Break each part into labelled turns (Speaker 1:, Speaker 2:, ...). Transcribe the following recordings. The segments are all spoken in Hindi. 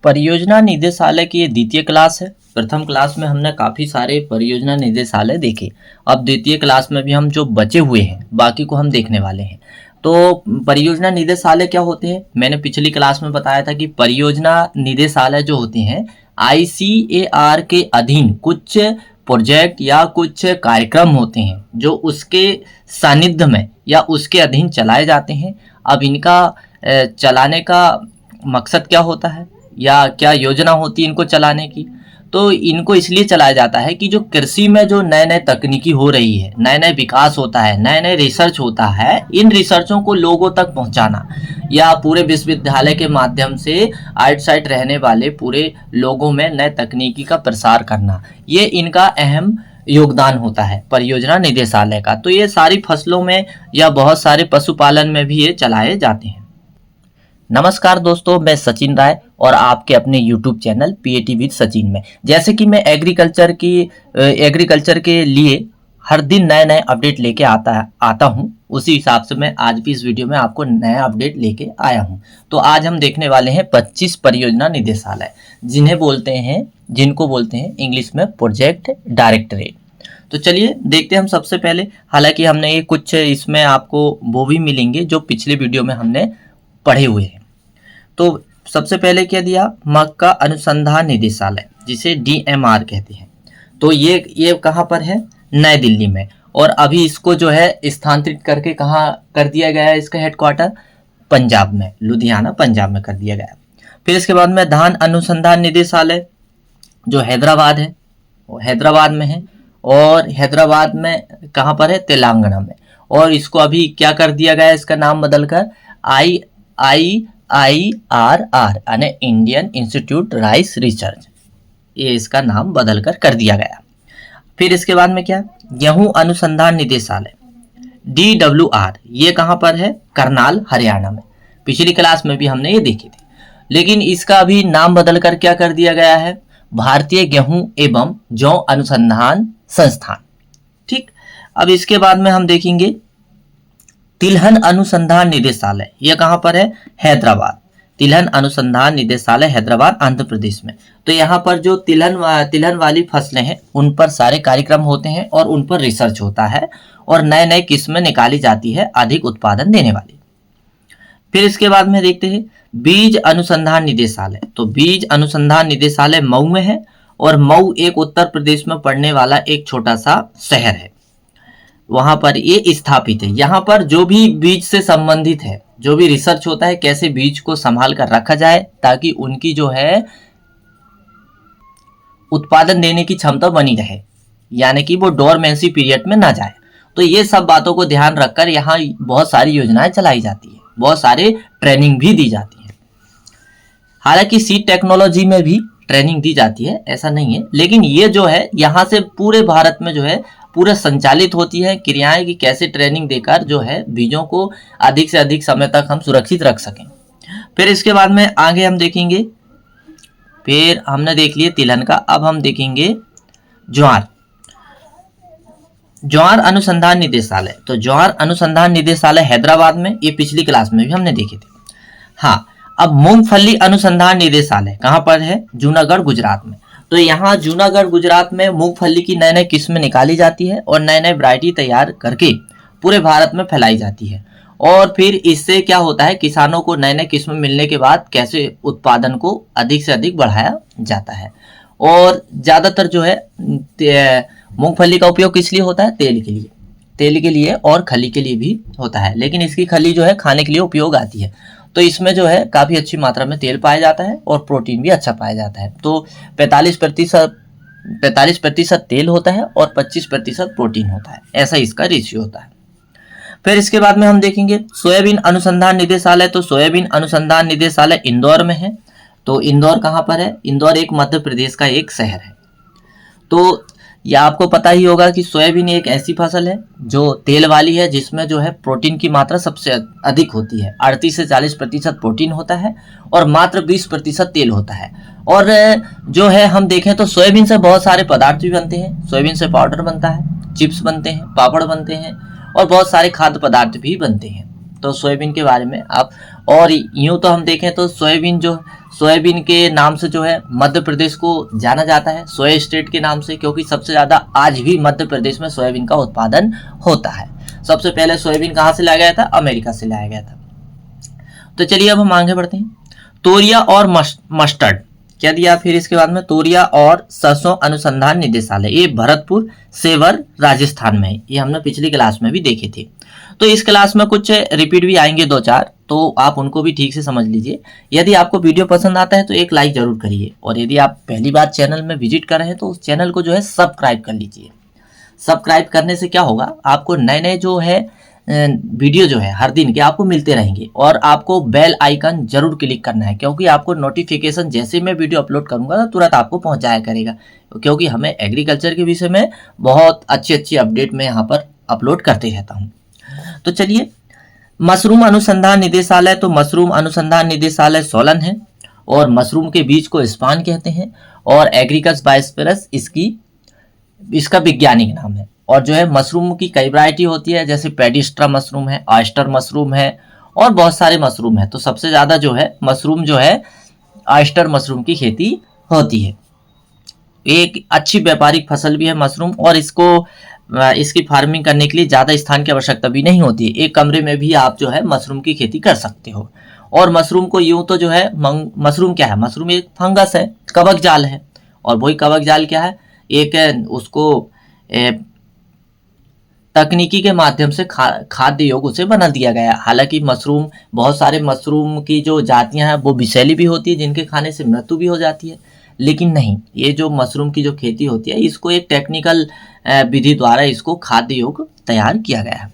Speaker 1: परियोजना निदेशालय की ये द्वितीय क्लास है। प्रथम क्लास में हमने काफ़ी सारे परियोजना निदेशालय देखे। अब द्वितीय क्लास में भी हम जो बचे हुए हैं बाकी को हम देखने वाले हैं। तो परियोजना निदेशालय क्या होते हैं, मैंने पिछली क्लास में बताया था कि परियोजना निदेशालय जो होते हैं ICAR के अधीन कुछ प्रोजेक्ट या कुछ कार्यक्रम होते हैं जो उसके सानिध्य में या उसके अधीन चलाए जाते हैं। अब इनका चलाने का मकसद क्या होता है या क्या योजना होती है इनको चलाने की, तो इनको इसलिए चलाया जाता है कि जो कृषि में जो नए नए तकनीकी हो रही है, नए नए विकास होता है, नए नए रिसर्च होता है, इन रिसर्चों को लोगों तक पहुंचाना या पूरे विश्वविद्यालय के माध्यम से आउटसाइड रहने वाले पूरे लोगों में नए तकनीकी का प्रसार करना, ये इनका अहम योगदान होता है परियोजना निदेशालय का। तो ये सारी फसलों में या बहुत सारे पशुपालन में भी ये चलाए जाते हैं। नमस्कार दोस्तों, मैं सचिन राय और आपके अपने YouTube channel PAT with Sachin में, जैसे कि मैं एग्रीकल्चर के लिए हर दिन नए नए अपडेट लेके आता हूं, उसी हिसाब से मैं आज भी इस वीडियो में आपको नया अपडेट लेके आया हूं। तो आज हम देखने वाले हैं 25 परियोजना निदेशालय, जिनको बोलते हैं इंग्लिश में प्रोजेक्ट डायरेक्टरेट। तो चलिए देखते हैं हम सबसे पहले। हालांकि हमने ये कुछ इसमें आपको वो भी मिलेंगे जो पिछले वीडियो में हमने पढ़े हुए हैं। तो सबसे पहले क्या दिया, मक्का अनुसंधान निदेशालय, जिसे DMR कहते हैं। तो ये कहाँ पर है, नई दिल्ली में, और अभी इसको जो है स्थानांतरित करके कहाँ कर दिया गया है, इसका हेडक्वार्टर पंजाब में, लुधियाना पंजाब में कर दिया गया। फिर इसके बाद में धान अनुसंधान निदेशालय जो हैदराबाद है, वो हैदराबाद में है, और हैदराबाद में कहाँ पर है, तेलंगाना में। और इसको अभी क्या कर दिया गया है, इसका नाम बदलकर IIRR यानी इंडियन इंस्टीट्यूट राइस रिसर्च, ये इसका नाम बदलकर कर दिया गया। फिर इसके बाद में क्या, गेहूं अनुसंधान निदेशालय DWR, ये कहाँ पर है, करनाल हरियाणा में। पिछली क्लास में भी हमने ये देखी थी, लेकिन इसका अभी नाम बदलकर क्या कर दिया गया है, भारतीय गेहूं एवं जौ अनुसंधान संस्थान। ठीक, अब इसके बाद में हम देखेंगे तिलहन अनुसंधान निदेशालय, यह कहाँ पर है, हैदराबाद। तिलहन अनुसंधान निदेशालय हैदराबाद आंध्र प्रदेश में। तो यहाँ पर जो तिलहन वाली फसलें हैं उन पर सारे कार्यक्रम होते हैं और उन पर रिसर्च होता है और नए नए किस्में निकाली जाती है अधिक उत्पादन देने वाली। फिर इसके बाद में देखते हैं बीज अनुसंधान निदेशालय। तो बीज अनुसंधान निदेशालय मऊ में है, और मऊ एक उत्तर प्रदेश में पड़ने वाला एक छोटा सा शहर है, वहां पर ये स्थापित है। यहाँ पर जो भी बीज से संबंधित है, जो भी रिसर्च होता है, कैसे बीज को संभाल कर रखा जाए ताकि उनकी जो है उत्पादन देने की क्षमता बनी रहे, यानी कि वो डोरमेंसी पीरियड में ना जाए। तो ये सब बातों को ध्यान रखकर यहाँ बहुत सारी योजनाएं चलाई जाती है, बहुत सारे ट्रेनिंग भी दी जाती है। हालांकि सीड टेक्नोलॉजी में भी ट्रेनिंग दी जाती है, ऐसा नहीं है, लेकिन ये जो है यहाँ से पूरे भारत में जो है पूरे संचालित होती है क्रियाएं कि कैसे ट्रेनिंग देकर जो है बीजों को अधिक से अधिक समय तक हम सुरक्षित रख सकें। फिर इसके बाद में आगे हम देखेंगे, फिर हमने देख लिए तिलहन का, अब हम देखेंगे ज्वार अनुसंधान निदेशालय। तो ज्वार अनुसंधान निदेशालय हैदराबाद में, ये पिछली क्लास में भी हमने देखे थे। हाँ, अब मूंगफली अनुसंधान निदेशालय कहाँ पर है, जूनागढ़ गुजरात में। तो यहाँ जूनागढ़ गुजरात में मूंगफली की नए नए किस्में निकाली जाती है और नए नए वैरायटी तैयार करके पूरे भारत में फैलाई जाती है। और फिर इससे क्या होता है, किसानों को नए नए किस्में मिलने के बाद कैसे उत्पादन को अधिक से अधिक बढ़ाया जाता है। और ज़्यादातर जो है मूंगफली का उपयोग किस लिए होता है, तेल के लिए और खली के लिए भी होता है, लेकिन इसकी खली जो है खाने के लिए उपयोग आती है। तो इसमें जो है काफ़ी अच्छी मात्रा में तेल पाया जाता है और प्रोटीन भी अच्छा पाया जाता है। तो 45% तेल होता है और 25% प्रोटीन होता है, ऐसा इसका रेशियो होता है। फिर इसके बाद में हम देखेंगे सोयाबीन अनुसंधान निदेशालय। तो सोयाबीन अनुसंधान निदेशालय इंदौर में है। तो इंदौर कहाँ पर है, इंदौर एक मध्य प्रदेश का एक शहर है। तो यह आपको पता ही होगा कि सोयाबीन एक ऐसी फसल है जो तेल वाली है, जिसमें जो है प्रोटीन की मात्रा सबसे अधिक होती है। 38 से 40% प्रोटीन होता है और मात्र 20% तेल होता है। और जो है हम देखें तो सोयाबीन से बहुत सारे पदार्थ भी बनते हैं। सोयाबीन से पाउडर बनता है, चिप्स बनते हैं, पापड़ बनते हैं और बहुत सारे खाद्य पदार्थ भी बनते हैं। तो सोयाबीन के बारे में आप, और यूँ तो हम देखें तो सोयाबीन सोयाबीन के नाम से जो है मध्य प्रदेश को जाना जाता है, सोया स्टेट के नाम से, क्योंकि सबसे ज़्यादा आज भी मध्य प्रदेश में सोयाबीन का उत्पादन होता है। सबसे पहले सोयाबीन कहाँ से लाया गया था? अमेरिका से लाया गया था। तो चलिए अब हम आगे बढ़ते हैं। तोरिया और मस्टर्ड क्या दिया फिर इसके बाद में? तोरिया और सरसों अनुसंधान निदेशालय, ये भरतपुर सेवर राजस्थान में है। ये हमने पिछली क्लास में भी देखे थे। तो इस क्लास में कुछ रिपीट भी आएंगे 2-4, तो आप उनको भी ठीक से समझ लीजिए। यदि आपको वीडियो पसंद आता है तो एक लाइक जरूर करिए, और यदि आप पहली बार चैनल में विजिट कर रहे हैं तो उस चैनल को जो है सब्सक्राइब कर लीजिए। सब्सक्राइब करने से क्या होगा, आपको नए नए जो है वीडियो जो है हर दिन के आपको मिलते रहेंगे, और आपको बेल आइकन जरूर क्लिक करना है, क्योंकि आपको नोटिफिकेशन जैसे मैं वीडियो अपलोड करूंगा तो तुरंत आपको पहुंच जाया करेगा, क्योंकि हमें एग्रीकल्चर के विषय में बहुत अच्छी अपडेट मैं यहाँ पर अपलोड करते रहता हूँ। तो चलिए, मशरूम अनुसंधान निदेशालय, तो मशरूम अनुसंधान निदेशालय सोलन है, और मशरूम के बीज को स्पान कहते हैं, और एग्रीकस बायोस्फेरस इसका वैज्ञानिक नाम है। और जो है मशरूम की कई वैरायटी होती है, जैसे पेडिस्ट्रा मशरूम है, ऑयस्टर मशरूम है, और बहुत सारे मशरूम है। तो सबसे ज़्यादा जो है मशरूम जो है ऑयस्टर मशरूम की खेती होती है। एक अच्छी व्यापारिक फसल भी है मशरूम, और इसकी फार्मिंग करने के लिए ज़्यादा स्थान की आवश्यकता भी नहीं होती है। एक कमरे में भी आप जो है मशरूम की खेती कर सकते हो। और मशरूम को यूं तो जो है मशरूम क्या है? मशरूम एक फंगस है, कवक जाल है, और वही कवक जाल क्या है? एक उसको तकनीकी के माध्यम से खाद्य योग्य उसे बना दिया गया। हालांकि मशरूम, बहुत सारे मशरूम की जो जातियां हैं वो विषैली भी होती है, जिनके खाने से मृत्यु भी हो जाती है, लेकिन नहीं, ये जो मशरूम की जो खेती होती है इसको एक टेक्निकल विधि द्वारा इसको खाद्य योग्य तैयार किया गया है।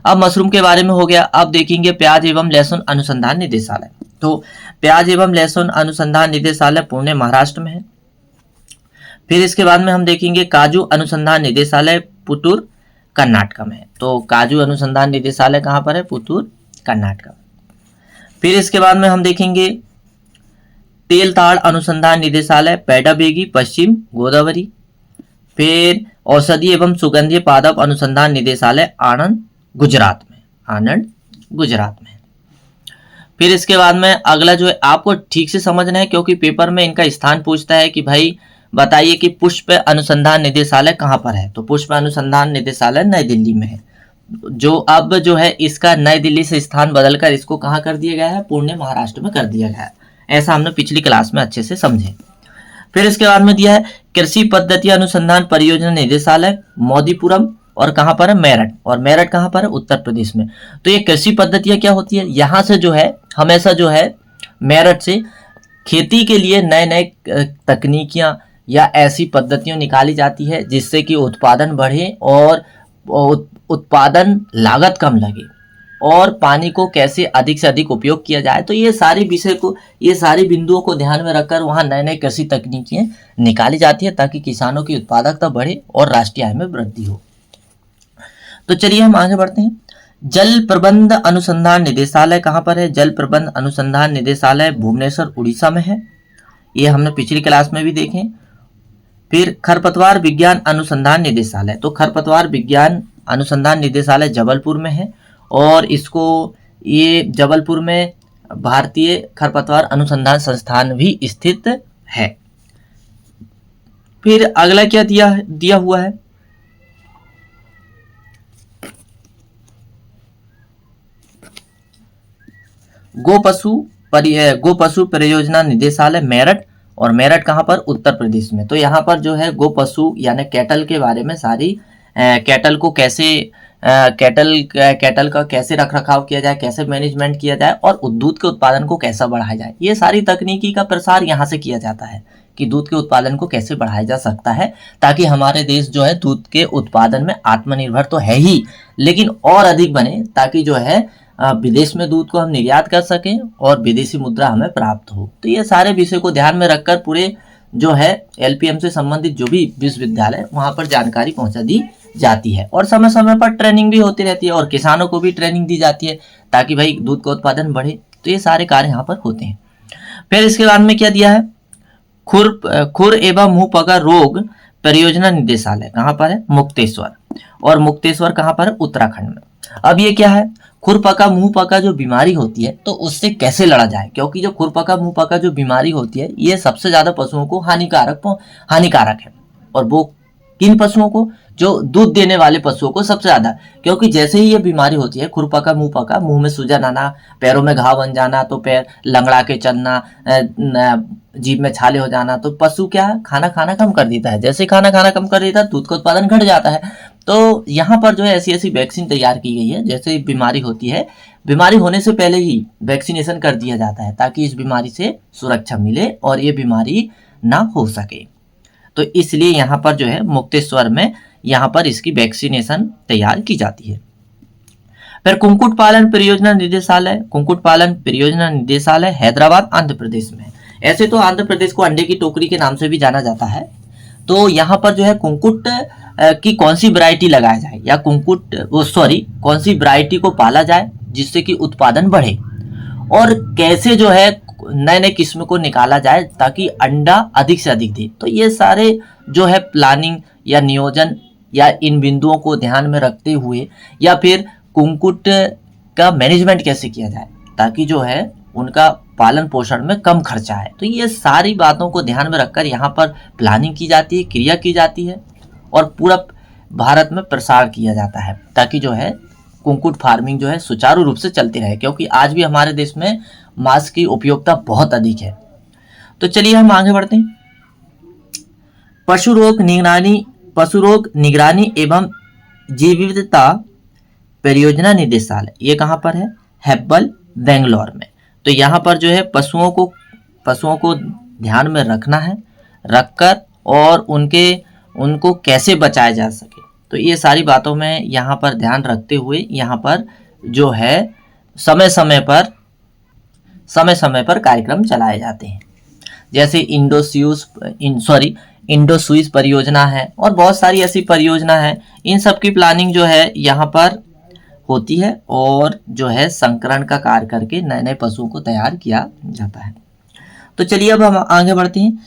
Speaker 1: अब मशरूम के बारे में हो गया। अब देखेंगे प्याज एवं लहसुन अनुसंधान निदेशालय। तो प्याज एवं लहसुन अनुसंधान निदेशालय पुणे महाराष्ट्र में है। फिर इसके बाद में हम देखेंगे काजू अनुसंधान निदेशालय पुतूर कर्नाटक में है। तो काजू अनुसंधान निदेशालय कहाँ पर है? पुतूर कर्नाटक। फिर इसके बाद में हम देखेंगे तेल ताड़ अनुसंधान निदेशालय पेडाबेगी पश्चिम गोदावरी। फिर औषधि एवं सुगंधीय पादप अनुसंधान निदेशालय आनंद गुजरात में। फिर इसके बाद में अगला जो है आपको ठीक से समझना है, क्योंकि पेपर में इनका स्थान पूछता है कि भाई बताइए कि पुष्प अनुसंधान निदेशालय कहाँ पर है? तो पुष्प अनुसंधान निदेशालय नई दिल्ली में है। जो अब जो है इसका नई दिल्ली से स्थान बदलकर इसको कहाँ कर दिया गया है? पुणे महाराष्ट्र में कर दिया गया है। ऐसा हमने पिछली क्लास में अच्छे से समझे। फिर इसके बाद में दिया है कृषि पद्धति अनुसंधान परियोजना निदेशालय मोदीपुरम, और कहाँ पर है? मेरठ। और मेरठ कहाँ पर है? उत्तर प्रदेश में। तो ये कृषि पद्धतियाँ क्या होती है? यहाँ से जो है हमेशा जो है मेरठ से खेती के लिए नए नए तकनीकियाँ या ऐसी पद्धतियाँ निकाली जाती है जिससे कि उत्पादन बढ़े और उत्पादन लागत कम लगे, और पानी को कैसे अधिक से अधिक उपयोग किया जाए। तो ये सारी बिंदुओं को ध्यान में रखकर वहाँ नए नए कृषि तकनीकें निकाली जाती है, ताकि किसानों की उत्पादकता बढ़े और राष्ट्रीय आय में वृद्धि हो। तो चलिए हम आगे बढ़ते हैं। जल प्रबंध अनुसंधान निदेशालय कहाँ पर है? जल प्रबंध अनुसंधान निदेशालय भुवनेश्वर उड़ीसा में है। ये हमने पिछली क्लास में भी देखे। फिर खरपतवार विज्ञान अनुसंधान निदेशालय, तो खरपतवार विज्ञान अनुसंधान निदेशालय जबलपुर में है, और ये जबलपुर में भारतीय खरपतवार अनुसंधान संस्थान भी स्थित है। फिर अगला क्या दिया हुआ है? गो पशु परियोजना निदेशालय मेरठ, और मेरठ कहाँ पर? उत्तर प्रदेश में। तो यहाँ पर जो है गो पशु यानी कैटल के बारे में सारी कैटल का कैसे रख रखाव किया जाए, कैसे मैनेजमेंट किया जाए, और दूध के उत्पादन को कैसा बढ़ाया जाए, ये सारी तकनीकी का प्रसार यहाँ से किया जाता है कि दूध के उत्पादन को कैसे बढ़ाया जा सकता है, ताकि हमारे देश जो है दूध के उत्पादन में आत्मनिर्भर तो है ही, लेकिन और अधिक बने, ताकि जो है विदेश में दूध को हम निर्यात कर सकें और विदेशी मुद्रा हमें प्राप्त हो। तो ये सारे विषय को ध्यान में रखकर पूरे जो है एलपीएम से संबंधित जो भी विश्वविद्यालय वहाँ पर जानकारी पहुँचा दी जाती है, और समय समय पर ट्रेनिंग भी होती रहती है, और किसानों को भी ट्रेनिंग दी जाती है ताकि भाई दूध का उत्पादन बढ़े। तो ये सारे कार्य यहाँ पर होते हैं। फिर इसके बाद में क्या दिया है? खुर एवं मुंह पका रोग परियोजना निदेशालय कहाँ पर है? मुक्तेश्वर, और मुक्तेश्वर कहाँ पर है? उत्तराखंड में। अब ये क्या है? खुरपका मुंह पका जो बीमारी होती है तो उससे कैसे लड़ा जाए, क्योंकि जो खुरपका मुंह पका जो बीमारी होती है ये सबसे ज्यादा पशुओं को हानिकारक है। और वो किन पशुओं को, जो दूध देने वाले पशुओं को सबसे ज्यादा, क्योंकि जैसे ही ये बीमारी होती है खुरपका मुंह पका, मुंह में सूजन आना, पैरों में घाव बन जाना, तो पैर लंगड़ा के चलना, जीभ में छाले हो जाना, तो पशु क्या खाना खाना कम कर देता है। जैसे खाना खाना कम कर देता है दूध का उत्पादन घट जाता है। तो यहाँ पर जो है ऐसी ऐसी वैक्सीन तैयार की गई है, जैसे बीमारी होती है बीमारी होने से पहले ही वैक्सीनेशन कर दिया जाता है ताकि इस बीमारी से सुरक्षा मिले और ये बीमारी ना हो सके। तो इसलिए यहाँ पर जो है मुक्तेश्वर में यहाँ पर इसकी वैक्सीनेशन तैयार की जाती है। फिर कुक्कुट पालन परियोजना निदेशालय हैदराबाद आंध्र प्रदेश में। ऐसे तो आंध्र प्रदेश को अंडे की टोकरी के नाम से भी जाना जाता है। तो यहाँ पर जो है कुक्कुट की कौन सी वैरायटी लगाया जाए या कौन सी वैरायटी को पाला जाए जिससे कि उत्पादन बढ़े, और कैसे जो है नए नए किस्म को निकाला जाए ताकि अंडा अधिक से अधिक दे। तो ये सारे जो है प्लानिंग या नियोजन या इन बिंदुओं को ध्यान में रखते हुए या फिर कुक्कुट का मैनेजमेंट कैसे किया जाए ताकि जो है उनका पालन पोषण में कम खर्चा है। तो ये सारी बातों को ध्यान में रखकर यहाँ पर प्लानिंग की जाती है, क्रिया की जाती है और पूरा भारत में प्रसार किया जाता है ताकि जो है कुक्कुट फार्मिंग जो है सुचारू रूप से चलती रहे, क्योंकि आज भी हमारे देश में मांस की उपयोगिता बहुत अधिक है। तो चलिए हम आगे बढ़ते हैं। पशु रोग निगरानी एवं जीव विविधता परियोजना निदेशालय, ये कहाँ पर है? हेब्बल, बेंगलोर में। तो यहाँ पर जो है पशुओं को ध्यान में रखना है, रखकर और उनको कैसे बचाया जा सके, तो ये सारी बातों में यहाँ पर ध्यान रखते हुए यहाँ पर जो है समय समय पर कार्यक्रम चलाए जाते हैं। जैसे इंडो स्विस परियोजना है और बहुत सारी ऐसी परियोजना है। इन सब की प्लानिंग जो है यहाँ पर होती है और जो है संकरण का कार्य करके नए नए पशुओं को तैयार किया जाता है। तो चलिए अब हम आगे बढ़ते हैं।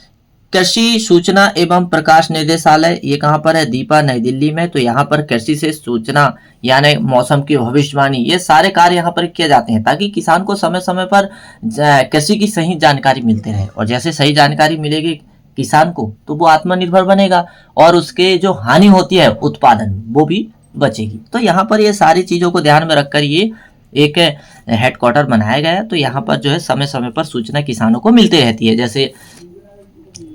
Speaker 1: कृषि सूचना एवं प्रकाश निदेशालय, ये कहाँ पर है? दीपा, नई दिल्ली में। तो यहाँ पर कृषि से सूचना यानी मौसम की भविष्यवाणी, ये सारे कार्य यहाँ पर किए जाते हैं ताकि किसान को समय समय पर कृषि की सही जानकारी मिलती रहे, और जैसे सही जानकारी मिलेगी किसान को तो वो आत्मनिर्भर बनेगा और उसके जो हानि होती है उत्पादन वो भी बचेगी। तो यहाँ पर ये सारी चीज़ों को ध्यान में रखकर ये एक हेडक्वार्टर बनाया गया है। तो यहाँ पर जो है समय समय पर सूचना किसानों को मिलती रहती है, जैसे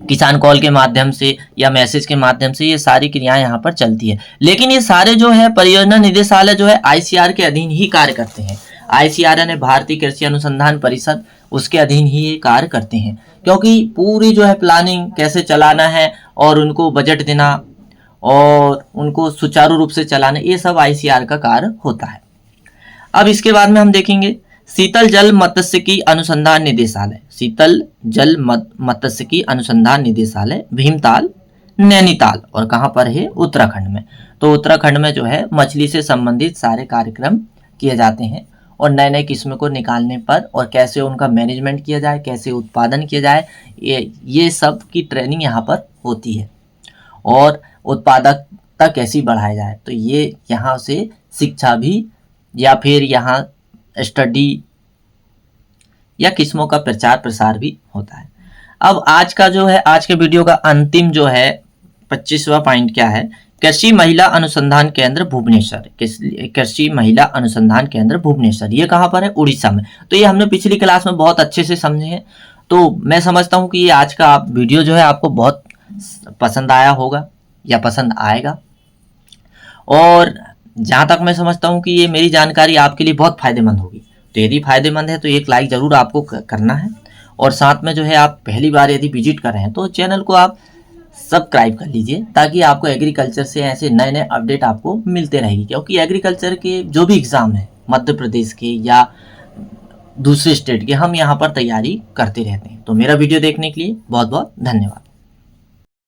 Speaker 1: किसान कॉल के माध्यम से या मैसेज के माध्यम से, ये सारी क्रियाएं यहाँ पर चलती है। लेकिन ये सारे जो है परियोजना निदेशालय जो है ICAR के अधीन ही कार्य करते हैं। ICAR यानी भारतीय कृषि अनुसंधान परिषद, उसके अधीन ही ये कार्य करते हैं, क्योंकि पूरी जो है प्लानिंग कैसे चलाना है और उनको बजट देना और उनको सुचारू रूप से चलाना, ये सब ICAR का कार्य होता है। अब इसके बाद में हम देखेंगे शीतल जल मत्स्यिकी अनुसंधान निदेशालय। शीतल जल मत्स्यिकी अनुसंधान निदेशालय भीमताल, नैनीताल, और कहाँ पर है? उत्तराखंड में। तो उत्तराखंड में जो है मछली से संबंधित सारे कार्यक्रम किए जाते हैं और नए नए किस्म को निकालने पर और कैसे उनका मैनेजमेंट किया जाए, कैसे उत्पादन किया जाए, ये सब की ट्रेनिंग यहाँ पर होती है और उत्पादकता कैसी बढ़ाई जाए। तो ये यहाँ से शिक्षा भी या फिर यहाँ स्टडी या किस्मों का प्रचार प्रसार भी होता है। अब आज का जो है आज के वीडियो का अंतिम जो है 25वां पॉइंट क्या है? कृषि महिला अनुसंधान केंद्र भुवनेश्वर। कृषि महिला अनुसंधान केंद्र भुवनेश्वर, ये कहाँ पर है? उड़ीसा में। तो ये हमने पिछली क्लास में बहुत अच्छे से समझे हैं। तो मैं समझता हूँ कि ये आज का वीडियो जो है आपको बहुत पसंद आया होगा या पसंद आएगा, और जहाँ तक मैं समझता हूँ कि ये मेरी जानकारी आपके लिए बहुत फायदेमंद होगी। तो यदि फायदेमंद है तो एक लाइक ज़रूर आपको करना है, और साथ में जो है आप पहली बार यदि विजिट कर रहे हैं तो चैनल को आप सब्सक्राइब कर लीजिए ताकि आपको एग्रीकल्चर से ऐसे नए नए अपडेट आपको मिलते रहेगी, क्योंकि एग्रीकल्चर के जो भी एग्ज़ाम है मध्य प्रदेश के या दूसरे स्टेट के हम यहाँ पर तैयारी करते रहते हैं। तो मेरा वीडियो देखने के लिए बहुत बहुत धन्यवाद।